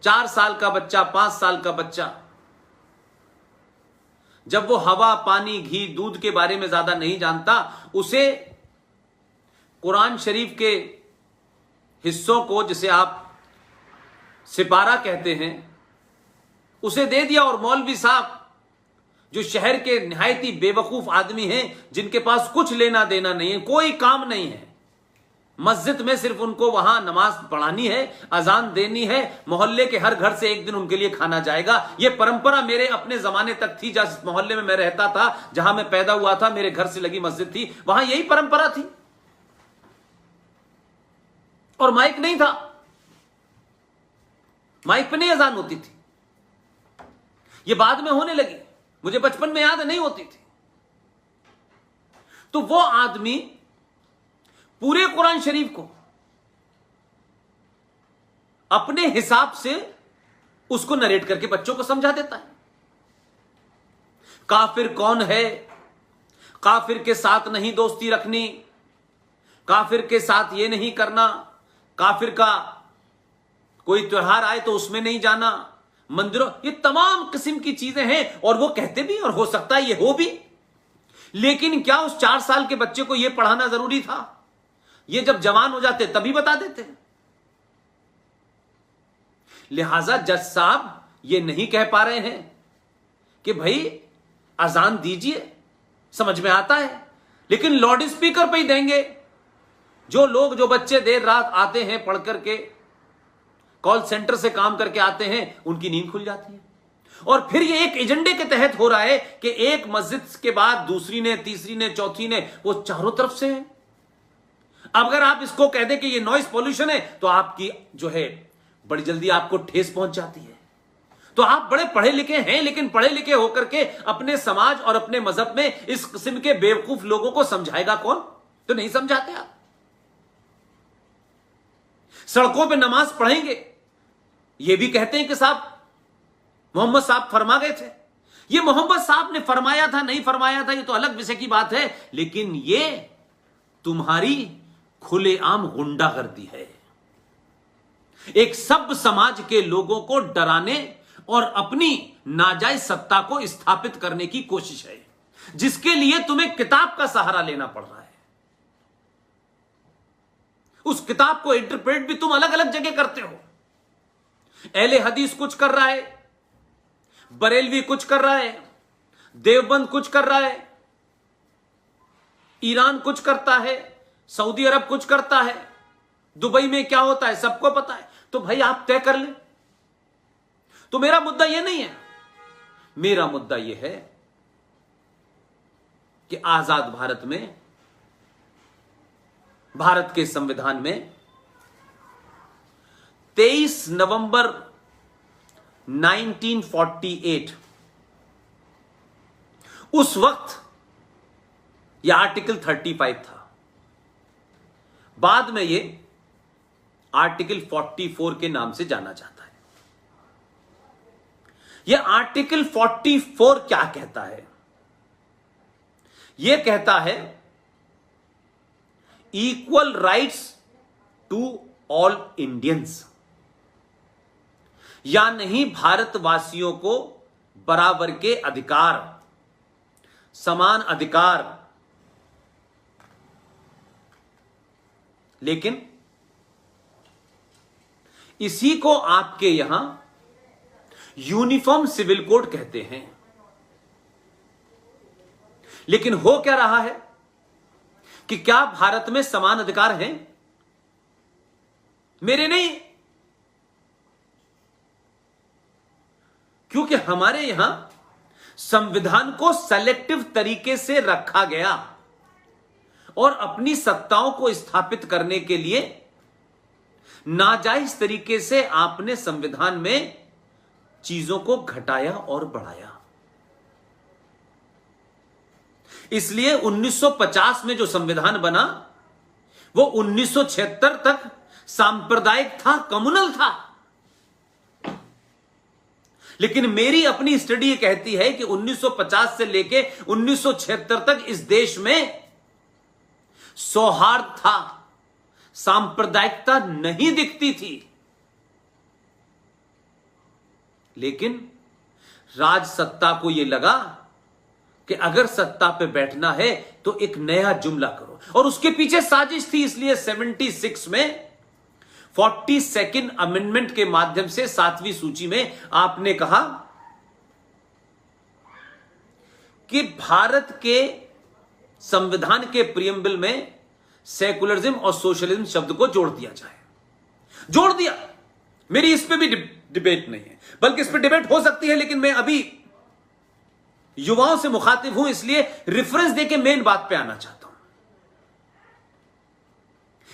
4 साल का बच्चा, 5 साल का बच्चा, जब वो हवा, पानी, घी, दूध के बारे में ज्यादा नहीं जानता, उसे कुरान शरीफ के हिस्सों को, जिसे आप सिपारा कहते हैं, उसे दे दिया। और मौलवी साहब जो शहर के निहायत ही बेवकूफ आदमी हैं, जिनके पास कुछ लेना देना नहीं है, कोई काम नहीं है, मस्जिद में सिर्फ उनको वहां नमाज पढ़ानी है, अजान देनी है, मोहल्ले के हर घर से एक दिन उनके लिए खाना जाएगा। यह परंपरा मेरे अपने जमाने तक थी। जिस मोहल्ले में मैं रहता था, जहां मैं पैदा हुआ था, मेरे घर से लगी मस्जिद थी, वहां यही परंपरा थी। और माइक नहीं था, माइक पे नहीं अजान होती थी। यह बाद में होने लगी, मुझे बचपन में याद नहीं होती थी। तो वो आदमी पूरे कुरान शरीफ को अपने हिसाब से उसको नरेट करके बच्चों को समझा देता है। काफिर कौन है, काफिर के साथ नहीं दोस्ती रखनी, काफिर के साथ ये नहीं करना, काफिर का कोई त्योहार आए तो उसमें नहीं जाना, मंदिरों, ये तमाम किस्म की चीजें हैं। और वो कहते भी, और हो सकता है ये हो भी, लेकिन क्या उस 4 साल के बच्चे को यह पढ़ाना जरूरी था? ये जब जवान हो जाते तभी बता देते। लिहाजा जज साहब ये नहीं कह पा रहे हैं कि भाई अजान दीजिए, समझ में आता है, लेकिन लाउड स्पीकर पे ही देंगे। जो लोग, जो बच्चे देर रात आते हैं पढ़ करके, कॉल सेंटर से काम करके आते हैं, उनकी नींद खुल जाती है। और फिर ये एक एजेंडे के तहत हो रहा है कि एक मस्जिद के बाद दूसरी ने, तीसरी ने, चौथी ने, वो चारों तरफ से है। अब अगर आप इसको कह दें कि ये नॉइस पॉल्यूशन है, तो आपकी जो है बड़ी जल्दी आपको ठेस पहुंच जाती है। तो आप बड़े पढ़े लिखे हैं, लेकिन पढ़े लिखे होकर के अपने समाज और अपने मजहब में इस किस्म के बेवकूफ लोगों को समझाएगा कौन? तो नहीं समझाते आप। सड़कों पे नमाज पढ़ेंगे, ये भी कहते हैं कि साहब मोहम्मद साहब फरमा गए थे। ये मोहम्मद साहब ने फरमाया था, नहीं फरमाया था, ये तो अलग विषय की बात है, लेकिन ये तुम्हारी खुलेआम गुंडागर्दी है। एक सब समाज के लोगों को डराने और अपनी नाजायज सत्ता को स्थापित करने की कोशिश है, जिसके लिए तुम्हें किताब का सहारा लेना पड़ रहा है। उस किताब को इंटरप्रेट भी तुम अलग अलग जगह करते हो। अहले हदीस कुछ कर रहा है, बरेलवी कुछ कर रहा है, देवबंद कुछ कर रहा है, ईरान कुछ करता है, सऊदी अरब कुछ करता है, दुबई में क्या होता है सबको पता है। तो भाई आप तय कर लें। तो मेरा मुद्दा यह नहीं है, मेरा मुद्दा यह है कि आजाद भारत में, भारत के संविधान में 23 नवंबर 1948 उस वक्त यह आर्टिकल 35 था। बाद में यह आर्टिकल 44 के नाम से जाना जाता है। यह आर्टिकल 44 क्या कहता है? यह कहता है equal rights to all Indians, यानी भारतवासियों को बराबर के अधिकार, समान अधिकार। लेकिन इसी को आपके यहां यूनिफॉर्म सिविल कोड कहते हैं। लेकिन हो क्या रहा है कि क्या भारत में समान अधिकार हैं? मेरे नहीं, क्योंकि हमारे यहां संविधान को सेलेक्टिव तरीके से रखा गया और अपनी सत्ताओं को स्थापित करने के लिए नाजायज तरीके से आपने संविधान में चीजों को घटाया और बढ़ाया। इसलिए 1950 में जो संविधान बना वो 1976 तक सांप्रदायिक था, कम्युनल था। लेकिन मेरी अपनी स्टडी कहती है कि 1950 से लेके 1976 तक इस देश में सौहार्द था, सांप्रदायिकता नहीं दिखती थी। लेकिन राज सत्ता को यह लगा कि अगर सत्ता पे बैठना है तो एक नया जुमला करो, और उसके पीछे साजिश थी। इसलिए 76 में 42nd अमेंडमेंट के माध्यम से 7वीं सूची में आपने कहा कि भारत के संविधान के प्रियम्बल में सेकुलरिज्म और सोशलिज्म शब्द को जोड़ दिया जाए। जोड़ दिया। मेरी इस पे भी डिबेट नहीं है, बल्कि इस पे डिबेट हो सकती है, लेकिन मैं अभी युवाओं से मुखातिब हूं, इसलिए रेफरेंस देके मेन बात पे आना चाहता हूं।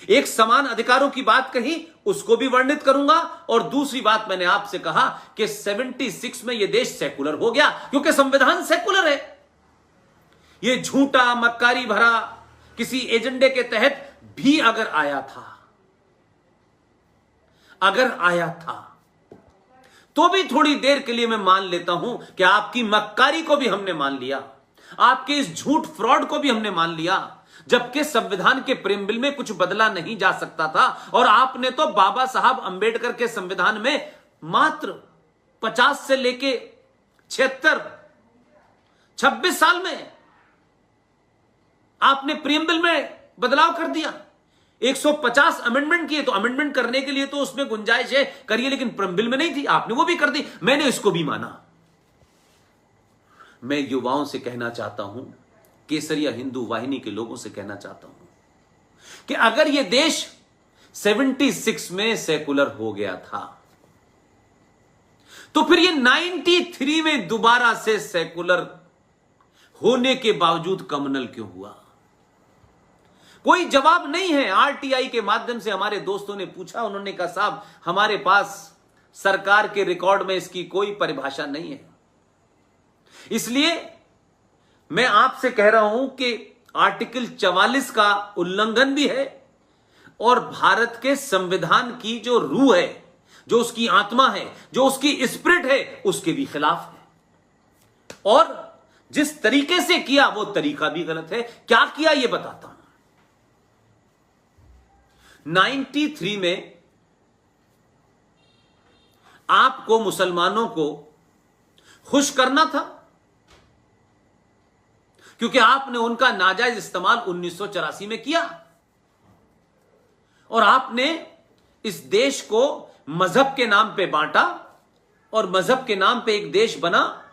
एक समान अधिकारों की बात कही, उसको भी वर्णित करूंगा, और दूसरी बात मैंने आपसे कहा कि 76 में यह देश सेकुलर हो गया क्योंकि संविधान सेकुलर है। यह झूठा मक्कारी भरा किसी एजेंडे के तहत भी अगर आया था तो भी थोड़ी देर के लिए मैं मान लेता हूं कि आपकी मक्कारी को भी हमने मान लिया, आपके इस झूठ फ्रॉड को भी हमने मान लिया, जबकि संविधान के प्रियम्बल में कुछ बदला नहीं जा सकता था। और आपने तो बाबा साहब अंबेडकर के संविधान में मात्र 50 से लेके 26 साल में आपने प्रियम्बल में बदलाव कर दिया। 150 अमेंडमेंट किए, तो अमेंडमेंट करने के लिए तो उसमें गुंजाइश है, करिए, लेकिन प्रियम्बल में नहीं थी, आपने वो भी कर दी। मैंने इसको भी माना। मैं युवाओं से कहना चाहता हूं, केसरिया हिंदू वाहिनी के लोगों से कहना चाहता हूं कि अगर यह देश 76 में सेकुलर हो गया था, तो फिर यह 93 में दोबारा से सेकुलर होने के बावजूद कम्युनल क्यों हुआ? कोई जवाब नहीं है। आरटीआई के माध्यम से हमारे दोस्तों ने पूछा, उन्होंने कहा साहब हमारे पास सरकार के रिकॉर्ड में इसकी कोई परिभाषा नहीं है। इसलिए मैं आपसे कह रहा हूं कि आर्टिकल 44 का उल्लंघन भी है, और भारत के संविधान की जो रूह है, जो उसकी आत्मा है, जो उसकी स्पिरिट है, उसके भी खिलाफ है। और जिस तरीके से किया वो तरीका भी गलत है। क्या किया यह बताता हूं। 93 में आपको मुसलमानों को खुश करना था, क्योंकि आपने उनका नाजायज इस्तेमाल 1984 में किया, और आपने इस देश को मजहब के नाम पे बांटा, और मजहब के नाम पे एक देश बना,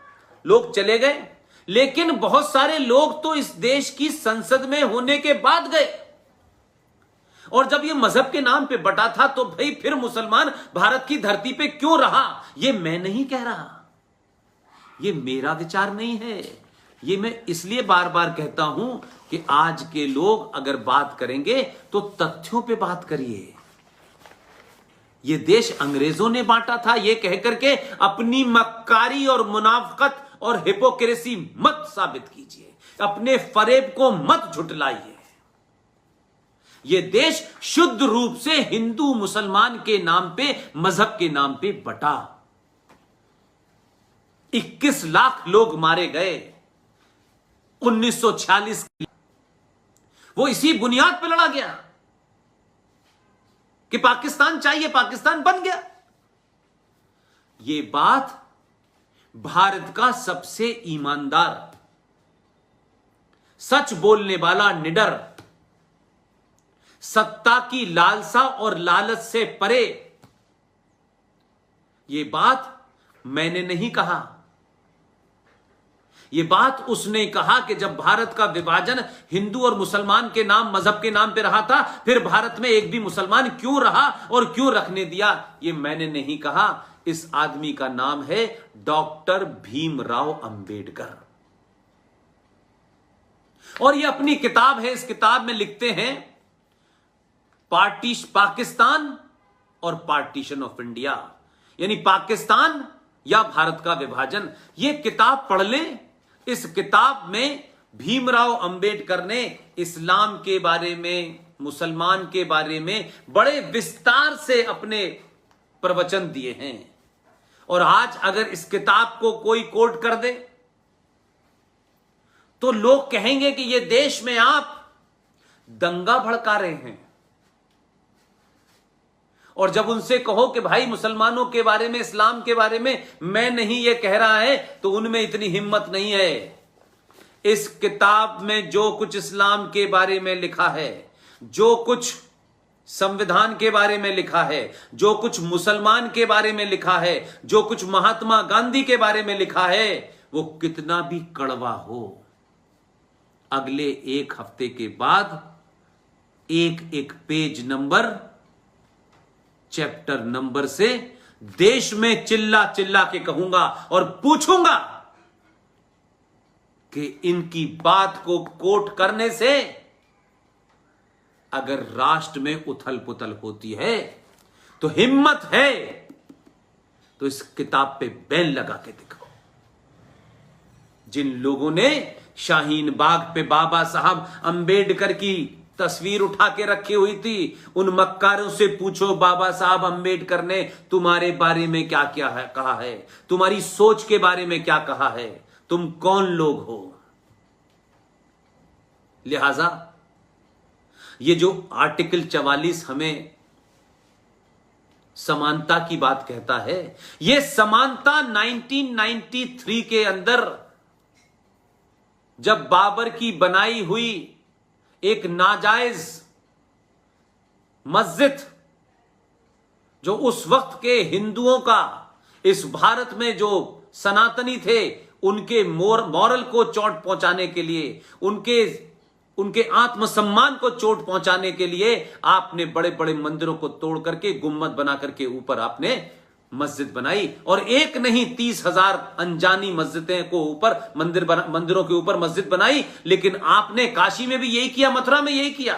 लोग चले गए। लेकिन बहुत सारे लोग तो इस देश की संसद में होने के बाद गए, और जब ये मजहब के नाम पे बटा था तो भाई फिर मुसलमान भारत की धरती पे क्यों रहा? ये मैं नहीं कह रहा, ये मेरा विचार नहीं है, ये मैं इसलिए बार बार कहता हूं कि आज के लोग अगर बात करेंगे तो तथ्यों पे बात करिए। ये देश अंग्रेजों ने बांटा था, ये कहकर के अपनी मक्कारी और मुनाफकत और हिपोक्रेसी मत साबित कीजिए, अपने फरेब को मत झुटलाइए। यह देश शुद्ध रूप से हिंदू मुसलमान के नाम पे, मजहब के नाम पे बटा। 21 लाख लोग मारे गए 1946 वो इसी बुनियाद पर लड़ा गया कि पाकिस्तान चाहिए, पाकिस्तान बन गया। यह बात भारत का सबसे ईमानदार, सच बोलने वाला, निडर, सत्ता की लालसा और लालच से परे, यह बात मैंने नहीं कहा, यह बात उसने कहा कि जब भारत का विभाजन हिंदू और मुसलमान के नाम, मजहब के नाम पे रहा था, फिर भारत में एक भी मुसलमान क्यों रहा और क्यों रखने दिया? यह मैंने नहीं कहा। इस आदमी का नाम है डॉक्टर भीमराव अंबेडकर, और यह अपनी किताब है, इस किताब में लिखते हैं पाकिस्तान और पार्टीशन ऑफ इंडिया, यानी पाकिस्तान या भारत का विभाजन। यह किताब पढ़ लें। इस किताब में भीमराव अंबेडकर ने इस्लाम के बारे में, मुसलमान के बारे में बड़े विस्तार से अपने प्रवचन दिए हैं। और आज अगर इस किताब को कोई कोट कर दे तो लोग कहेंगे कि यह देश में आप दंगा भड़का रहे हैं। और जब उनसे कहो कि भाई मुसलमानों के बारे में, इस्लाम के बारे में मैं नहीं ये कह रहा है, तो उनमें इतनी हिम्मत नहीं है। इस किताब में जो कुछ इस्लाम के बारे में लिखा है, जो कुछ संविधान के बारे में लिखा है, जो कुछ मुसलमान के बारे में लिखा है, जो कुछ महात्मा गांधी के बारे में लिखा है, वो कितना भी कड़वा हो, अगले एक हफ्ते के बाद एक एक पेज नंबर, चैप्टर नंबर से देश में चिल्ला चिल्ला के कहूंगा और पूछूंगा कि इनकी बात को कोट करने से अगर राष्ट्र में उथल पुथल होती है तो हिम्मत है तो इस किताब पे बैन लगा के दिखाओ। जिन लोगों ने शाहीन बाग पे बाबा साहब अंबेडकर की तस्वीर उठा के रखी हुई थी, उन मक्कारों से पूछो बाबा साहब अंबेडकर ने तुम्हारे बारे में क्या क्या है कहा है, तुम्हारी सोच के बारे में क्या कहा है, तुम कौन लोग हो। लिहाजा ये जो आर्टिकल 44 हमें समानता की बात कहता है, यह समानता 1993 के अंदर जब बाबर की बनाई हुई एक नाजायज मस्जिद, जो उस वक्त के हिंदुओं का, इस भारत में जो सनातनी थे उनके मॉरल को चोट पहुंचाने के लिए, उनके आत्मसम्मान को चोट पहुंचाने के लिए आपने बड़े बड़े मंदिरों को तोड़ करके गुम्मद बना करके ऊपर आपने मस्जिद बनाई। और एक नहीं 30,000 अनजानी मस्जिदें को ऊपर मंदिरों के ऊपर मस्जिद बनाई। लेकिन आपने काशी में भी यही किया, मथुरा में यही किया।